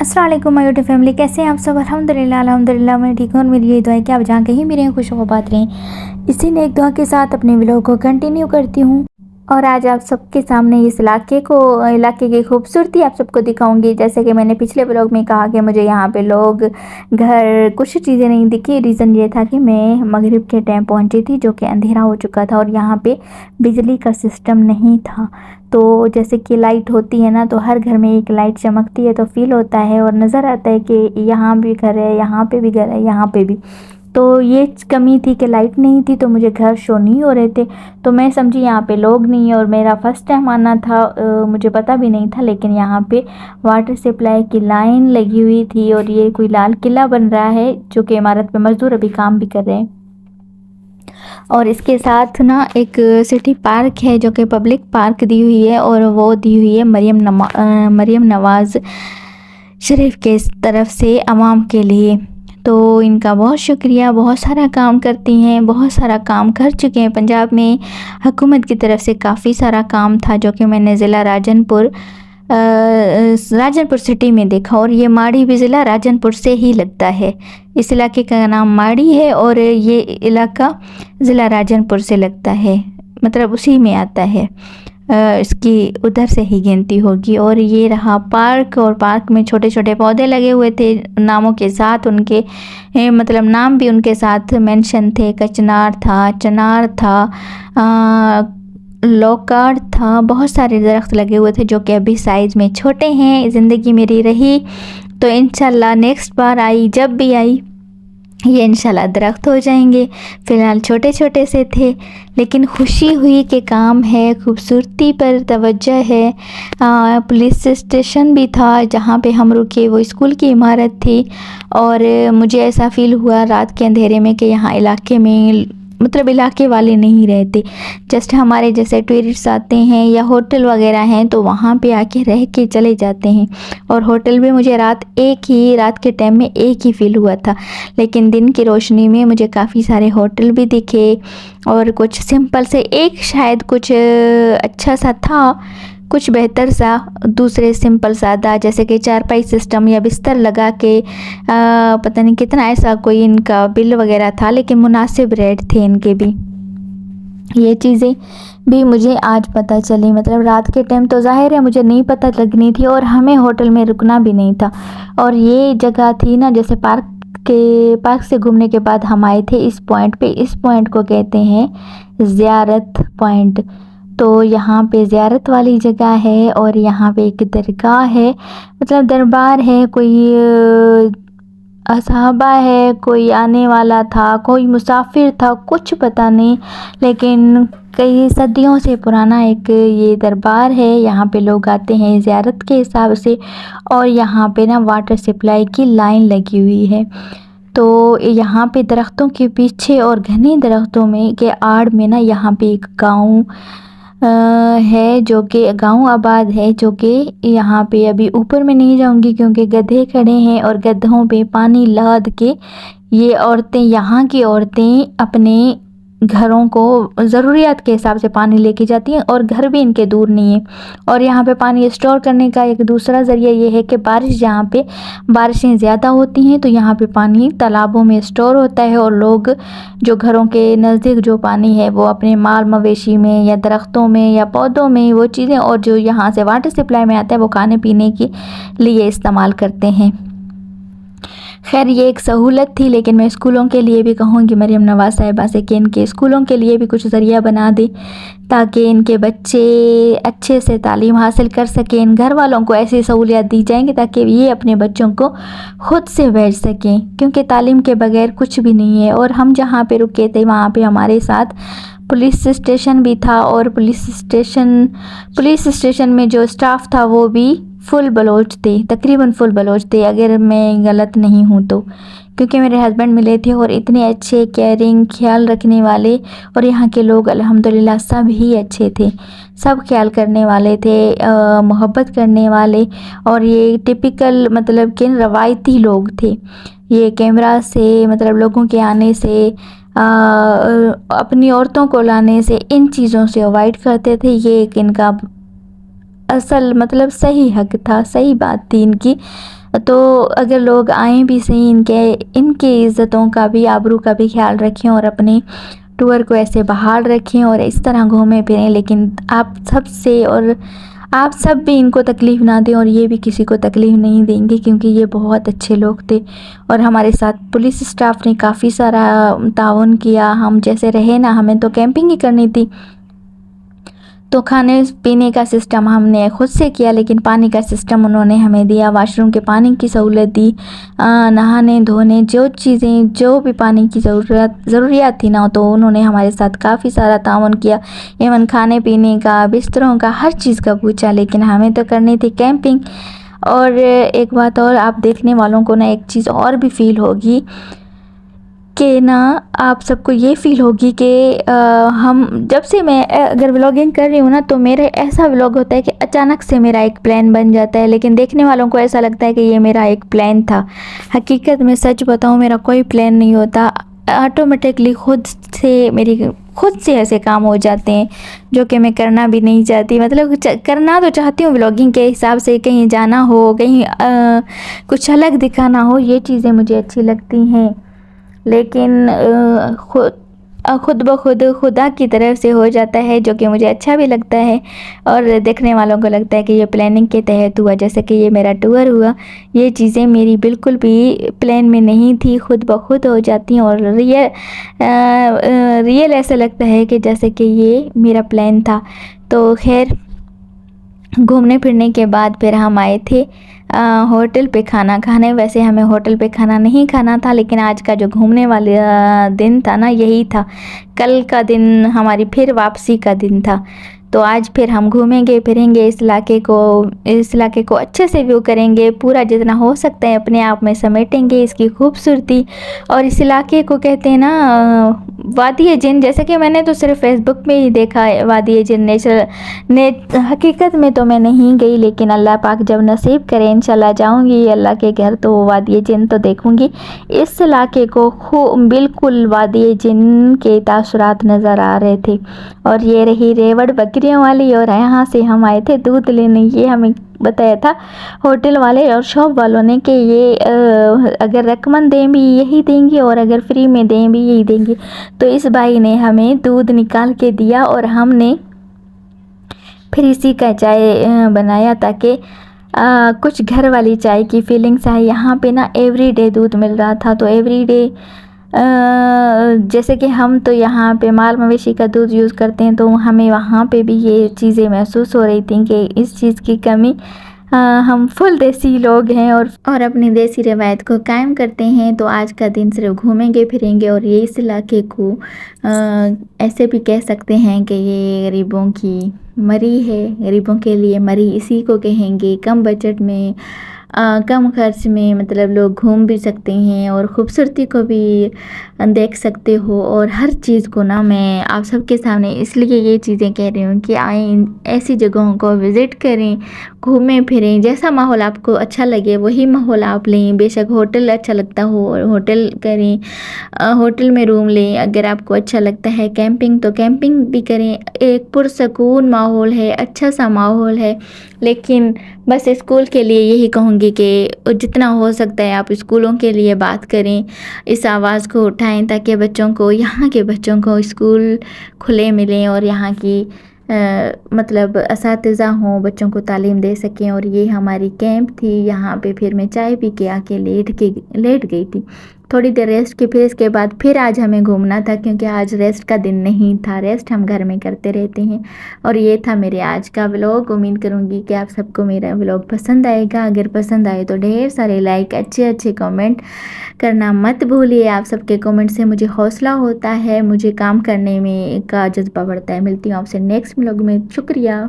अस्सलाम वालेकुम my YouTube family, कैसे हैं आप सब। अल्हम्दुलिल्लाह मैं ठीक हूँ और मेरी यही दुआ है कि आप जहाँ कहीं भी रहें खुश आबाद रहें। इसी ने एक दुआ के साथ अपने व्लॉग को कंटिन्यू करती हूँ और आज आप सबके सामने इस इलाके की खूबसूरती आप सबको दिखाऊंगी। जैसे कि मैंने पिछले व्लॉग में कहा कि मुझे यहाँ पे लोग, घर, कुछ चीज़ें नहीं दिखी। रीज़न ये था कि मैं मगरिब के टाइम पहुँची थी, जो कि अंधेरा हो चुका था और यहाँ पे बिजली का सिस्टम नहीं था। तो जैसे कि लाइट होती है ना, तो हर घर में एक लाइट चमकती है तो फील होता है और नज़र आता है कि यहाँ भी घर है, यहाँ पे भी घर है, यहाँ पे भी। तो ये कमी थी कि लाइट नहीं थी, तो मुझे घर शो नहीं हो रहे थे। तो मैं समझी यहाँ पे लोग नहीं है और मेरा फर्स्ट टाइम आना था, मुझे पता भी नहीं था। लेकिन यहाँ पे वाटर सप्लाई की लाइन लगी हुई थी और ये कोई लाल किला बन रहा है, जो कि इमारत पे मजदूर अभी काम भी कर रहे हैं। और इसके साथ ना एक सिटी पार्क है, जो कि पब्लिक पार्क दी हुई है और वो दी हुई है मरियम नवाज़ शरीफ के तरफ से आवाम के लिए। तो इनका बहुत शुक्रिया। बहुत सारा काम करती हैं, बहुत सारा काम कर चुके हैं। पंजाब में हुकूमत की तरफ से काफ़ी सारा काम था, जो कि मैंने ज़िला राजनपुर सिटी में देखा। और ये माड़ी भी ज़िला राजनपुर से ही लगता है। इस इलाके का नाम माड़ी है और ये इलाका ज़िला राजनपुर से लगता है, मतलब उसी में आता है। इसकी उधर से ही गिनती होगी। और ये रहा पार्क, और पार्क में छोटे छोटे पौधे लगे हुए थे नामों के साथ, उनके मतलब नाम भी उनके साथ मेंशन थे। कचनार था, चनार था, लौकार्ड था, बहुत सारे दरख्त लगे हुए थे, जो कि अभी साइज़ में छोटे हैं। ज़िंदगी मेरी रही तो इंशाल्लाह नेक्स्ट बार आई, जब भी आई, ये इंशाल्लाह दरख्त हो जाएंगे। फ़िलहाल छोटे छोटे से थे, लेकिन खुशी हुई कि काम है, खूबसूरती पर तवज्जो है। पुलिस स्टेशन भी था जहाँ पे हम रुके, वो स्कूल की इमारत थी। और मुझे ऐसा फ़ील हुआ रात के अंधेरे में कि यहाँ इलाके में, मतलब इलाके वाले नहीं रहते। जस्ट हमारे जैसे टूरिस्ट आते हैं या होटल वगैरह हैं तो वहाँ पे आके रह के चले जाते हैं। और होटल भी मुझे रात के टाइम में एक ही फ़ील हुआ था, लेकिन दिन की रोशनी में मुझे काफ़ी सारे होटल भी दिखे। और कुछ सिंपल से, एक शायद कुछ अच्छा सा था, कुछ बेहतर सा, दूसरे सिंपल सादा, जैसे कि चारपाई सिस्टम या बिस्तर लगा के पता नहीं कितना ऐसा कोई इनका बिल वगैरह था, लेकिन मुनासिब रेट थे इनके भी। ये चीज़ें भी मुझे आज पता चली। मतलब रात के टाइम तो ज़ाहिर है मुझे नहीं पता लगनी थी और हमें होटल में रुकना भी नहीं था। और ये जगह थी ना, जैसे पार्क से घूमने के बाद हम आए थे इस पॉइंट पे। इस पॉइंट को कहते हैं ज़ियारत पॉइंट। तो यहाँ पे ज़ियारत वाली जगह है और यहाँ पे एक दरगाह है, मतलब दरबार है। कोई असहाबा है, कोई आने वाला था, कोई मुसाफिर था, कुछ पता नहीं, लेकिन कई सदियों से पुराना एक ये दरबार है। यहाँ पे लोग आते हैं ज़ियारत के हिसाब से। और यहाँ पे ना वाटर सप्लाई की लाइन लगी हुई है। तो यहाँ पे दरख्तों के पीछे और घने दरख्तों में के आड़ में ना, यहाँ पे एक गांव है, जो कि गांव आबाद है, जो कि यहाँ पे अभी ऊपर में नहीं जाऊंगी क्योंकि गधे खड़े हैं और गधों पे पानी लाद के ये औरतें, यहाँ की औरतें अपने घरों को ज़रूरियात के हिसाब से पानी लेके जाती हैं। और घर भी इनके दूर नहीं है। और यहाँ पे पानी स्टोर करने का एक दूसरा ज़रिया ये है कि जहाँ पे बारिशें ज़्यादा होती हैं तो यहाँ पे पानी तालाबों में स्टोर होता है और लोग जो घरों के नज़दीक जो पानी है वो अपने माल मवेशी में या दरख्तों में या पौधों में वो चीज़ें, और जो यहाँ से वाटर सप्लाई में आता है वो खाने पीने के लिए इस्तेमाल करते हैं। खैर ये एक सहूलत थी, लेकिन मैं स्कूलों के लिए भी कहूँगी मरियम नवाज़ साहिबा से कि इनके स्कूलों के लिए भी कुछ ज़रिया बना दें, ताकि इनके बच्चे अच्छे से तालीम हासिल कर सकें। इन घर वालों को ऐसी सहूलियत दी जाएंगी ताकि ये अपने बच्चों को ख़ुद से भेज सकें, क्योंकि तालीम के बगैर कुछ भी नहीं है। और हम जहाँ पे रुके थे वहाँ पे हमारे साथ पुलिस स्टेशन भी था, और पुलिस स्टेशन में जो स्टाफ था वो भी फुल बलोच थे, तकरीबन फुल बलोच थे, अगर मैं गलत नहीं हूँ तो, क्योंकि मेरे हस्बैंड मिले थे और इतने अच्छे, केयरिंग, ख्याल रखने वाले। और यहाँ के लोग अल्हम्दुलिल्लाह सब ही अच्छे थे, सब ख्याल करने वाले थे, मोहब्बत करने वाले। और ये टिपिकल, मतलब कि रवायती लोग थे। ये कैमरा से, मतलब लोगों के आने से, अपनी औरतों को लाने से, इन चीज़ों से अवॉइड करते थे। ये एक इनका असल, मतलब सही हक था, सही बात थी इनकी। تو اگر لوگ آئیں بھی صحیح، ان کے عزتوں کا بھی، آبرو کا بھی خیال رکھیں اور اپنے ٹور کو ایسے بحال رکھیں اور اس طرح گھومیں پھریں، لیکن آپ سب سے اور آپ سب بھی ان کو تکلیف نہ دیں اور یہ بھی کسی کو تکلیف نہیں دیں گے، کیونکہ یہ بہت اچھے لوگ تھے اور ہمارے ساتھ پولیس اسٹاف نے کافی سارا تعاون کیا۔ ہم جیسے رہے نا، ہمیں تو کیمپنگ ہی کرنی تھی، تو کھانے پینے کا سسٹم ہم نے خود سے کیا، لیکن پانی کا سسٹم انہوں نے ہمیں دیا، واش روم کے پانی کی سہولت دی، نہانے دھونے جو چیزیں، جو بھی پانی کی ضروریات تھی نا، تو انہوں نے ہمارے ساتھ کافی سارا تعاون کیا، ایون کھانے پینے کا، بستروں کا، ہر چیز کا پوچھا، لیکن ہمیں تو کرنی تھی کیمپنگ۔ اور ایک بات اور، آپ دیکھنے والوں کو نا ایک چیز اور بھی فیل ہوگی کہ نا، آپ سب کو یہ فیل ہوگی کہ ہم جب سے میں اگر ولاگنگ کر رہی ہوں نا، تو میرا ایسا ولاگ ہوتا ہے کہ اچانک سے میرا ایک پلان بن جاتا ہے، لیکن دیکھنے والوں کو ایسا لگتا ہے کہ یہ میرا ایک پلان تھا۔ حقیقت میں سچ بتاؤں، میرا کوئی پلان نہیں ہوتا، آٹومیٹکلی خود سے ایسے کام ہو جاتے ہیں جو کہ میں کرنا بھی نہیں چاہتی، مطلب کرنا تو چاہتی ہوں ولاگنگ کے حساب سے، کہیں جانا ہو، کہیں کچھ الگ دکھانا ہو، یہ چیزیں مجھے اچھی لگتی ہیں، لیکن خود بخود خدا کی طرف سے ہو جاتا ہے، جو کہ مجھے اچھا بھی لگتا ہے اور دیکھنے والوں کو لگتا ہے کہ یہ پلاننگ کے تحت ہوا، جیسے کہ یہ میرا ٹور ہوا۔ یہ چیزیں میری بالکل بھی پلان میں نہیں تھی، خود بخود ہو جاتی ہیں اور ریئل ایسا لگتا ہے کہ جیسے کہ یہ میرا پلان تھا۔ تو خیر، گھومنے پھرنے کے بعد پھر ہم آئے تھے ہوٹل پہ کھانا کھانے۔ ویسے ہمیں ہوٹل پہ کھانا نہیں کھانا تھا، لیکن آج کا جو گھومنے والا دن تھا نا، یہی تھا، کل کا دن ہماری پھر واپسی کا دن تھا، تو آج پھر ہم گھومیں گے پھریں گے، اس علاقے کو اچھے سے ویو کریں گے، پورا جتنا ہو سکتا ہے اپنے آپ میں سمیٹیں گے اس کی خوبصورتی۔ اور اس علاقے کو کہتے ہیں نا وادی جن، جیسے کہ میں نے تو صرف فیس بک میں ہی دیکھا ہے وادی جن، حقیقت میں تو میں نہیں گئی، لیکن اللہ پاک جب نصیب کرے انشاءاللہ جاؤں گی اللہ کے گھر، تو وادی جن تو دیکھوں گی۔ اس علاقے کو بالکل وادی جن کے تاثرات نظر آ رہے تھے، اور یہ رہی ریوڑ بکریوں والی، اور یہاں سے ہم آئے تھے دودھ لینے۔ یہ ہمیں بتایا تھا ہوٹل والے اور شاپ والوں نے کہ یہ اگر رقمن دیں بھی یہی دیں گی اور اگر فری میں دیں بھی یہی دیں گی، تو اس بھائی نے ہمیں دودھ نکال کے دیا اور ہم نے پھر اسی کا چائے بنایا، تاکہ کچھ گھر والی چائے کی فیلنگس آئی۔ یہاں پہ نا ایوری ڈے دودھ مل رہا تھا، تو ایوری ڈے جیسے کہ ہم تو یہاں پہ مال مویشی کا دودھ یوز کرتے ہیں، تو ہمیں وہاں پہ بھی یہ چیزیں محسوس ہو رہی تھیں کہ اس چیز کی کمی، ہم فل دیسی لوگ ہیں اور اپنی دیسی روایت کو قائم کرتے ہیں۔ تو آج کا دن صرف گھومیں گے پھریں گے، اور یہ اس علاقے کو ایسے بھی کہہ سکتے ہیں کہ یہ غریبوں کی مری ہے، غریبوں کے لیے مری اسی کو کہیں گے۔ کم بجٹ میں، کم خرچ میں، مطلب لوگ گھوم بھی سکتے ہیں اور خوبصورتی کو بھی دیکھ سکتے ہو، اور ہر چیز کو نا میں آپ سب کے سامنے اس لیے یہ چیزیں کہہ رہی ہوں کہ آئیں، ایسی جگہوں کو وزٹ کریں، گھومیں پھریں، جیسا ماحول آپ کو اچھا لگے وہی ماحول آپ لیں، بے شک ہوٹل اچھا لگتا ہو ہوٹل کریں، ہوٹل میں روم لیں، اگر آپ کو اچھا لگتا ہے کیمپنگ تو کیمپنگ بھی کریں۔ ایک پرسکون ماحول ہے، اچھا سا ماحول ہے، لیکن بس اسکول کے لیے یہی کہوں گی کہ جتنا ہو سکتا ہے آپ اسکولوں کے لیے بات کریں، اس آواز کو اٹھائیں، تاکہ بچوں کو، یہاں کے بچوں کو اسکول کھلے ملیں اور یہاں کی مطلب اساتذہ ہوں، بچوں کو تعلیم دے سکیں۔ اور یہ ہماری کیمپ تھی یہاں پہ، پھر میں چائے پی کے آ کے لیٹ گئی تھی، تھوڑی دیر ریسٹ کی، پھر اس کے بعد پھر آج ہمیں گھومنا تھا، کیونکہ آج ریسٹ کا دن نہیں تھا، ریسٹ ہم گھر میں کرتے رہتے ہیں۔ اور یہ تھا میرے آج کا ولاگ، امید کروں گی کہ آپ سب کو میرا ولاگ پسند آئے گا، اگر پسند آئے تو ڈھیر سارے لائک، اچھے کومنٹ کرنا مت بھولیے، آپ سب کے کومنٹ سے مجھے حوصلہ ہوتا ہے، مجھے کام کرنے میں کا جذبہ بڑھتا ہے۔ ملتی ہوں آپ سے نیکسٹ ولاگ میں، شکریہ۔